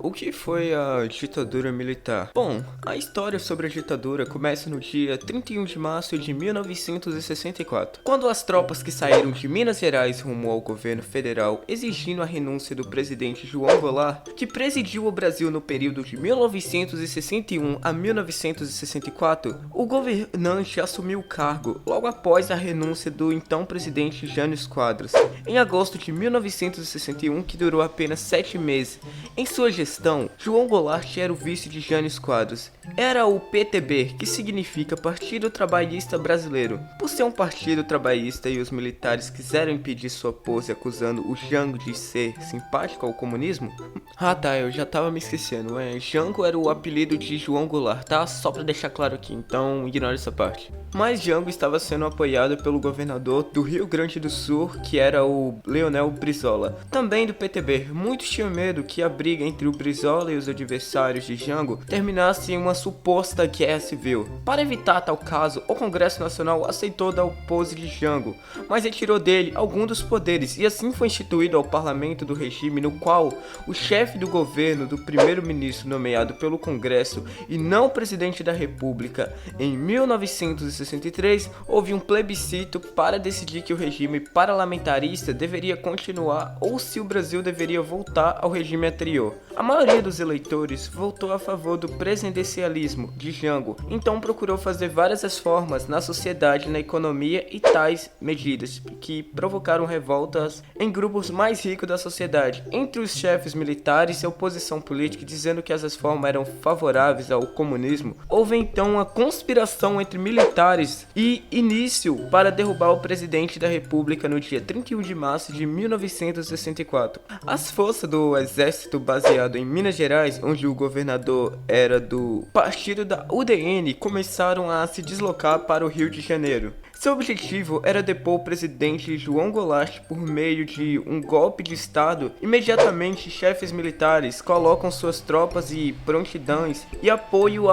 O que foi a ditadura militar? Bom, a história sobre a ditadura começa no dia 31 de março de 1964, quando as tropas que saíram de Minas Gerais rumo ao governo federal exigindo a renúncia do presidente João Goulart, que presidiu o Brasil no período de 1961 a 1964, o governante assumiu o cargo logo após a renúncia do então presidente Jânio Quadros, em agosto de 1961, que durou apenas 7 meses. Em sua gestão, João Goulart era o vice de Jânio Quadros. Era o PTB, que significa Partido Trabalhista Brasileiro. Por ser um partido trabalhista e os militares quiseram impedir sua pose acusando o Jango de ser simpático ao comunismo. Ah tá, eu já tava me esquecendo. Jango era o apelido de João Goulart, tá? Só pra deixar claro aqui, então ignore essa parte. Mas Jango estava sendo apoiado pelo governador do Rio Grande do Sul, que era o Leonel Brizola, também do PTB. Muitos tinham medo que a briga entre o Brizola e os adversários de Jango terminasse em uma suposta guerra civil. Para evitar tal caso, o Congresso Nacional aceitou dar o pose de Jango, mas retirou dele alguns dos poderes, e assim foi instituído ao parlamento do regime, no qual o chefe do governo do primeiro-ministro nomeado pelo Congresso e não o presidente da República. Em 1963, houve um plebiscito para decidir que o regime parlamentarista deveria continuar ou se o Brasil deveria voltar ao regime anterior. A maioria dos eleitores votou a favor do presidencialismo de Jango, então procurou fazer várias reformas na sociedade e na economia, e tais medidas que provocaram revoltas em grupos mais ricos da sociedade, entre os chefes militares e a oposição política, dizendo que as reformas eram favoráveis ao comunismo. Houve então uma conspiração entre militares e início para derrubar o presidente da República no dia 31 de março de 1964. As forças do exército baseado em Minas Gerais, onde o governador era do partido da UDN, começaram a se deslocar para o Rio de Janeiro. Seu objetivo era depor o presidente João Goulart por meio de um golpe de estado. Imediatamente, chefes militares colocam suas tropas e prontidões e apoio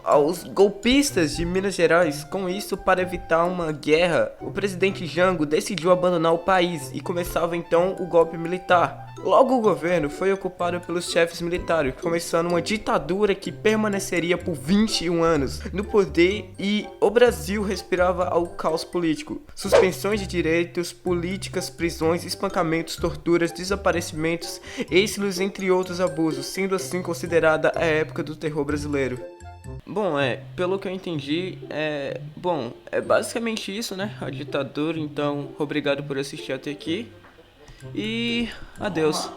aos golpistas de Minas Gerais. Com isso, para evitar uma guerra, o presidente Jango decidiu abandonar o país e começava então o golpe militar. Logo, o governo foi ocupado pelos chefes militares, começando uma ditadura que permaneceria por 21 anos no poder, e o Brasil respirava ao caos político. Suspensões de direitos, políticas, prisões, espancamentos, torturas, desaparecimentos, êxilos, entre outros abusos, sendo assim considerada a época do terror brasileiro. Bom, pelo que eu entendi, é basicamente isso, né? A ditadura. Então, obrigado por assistir até aqui e adeus.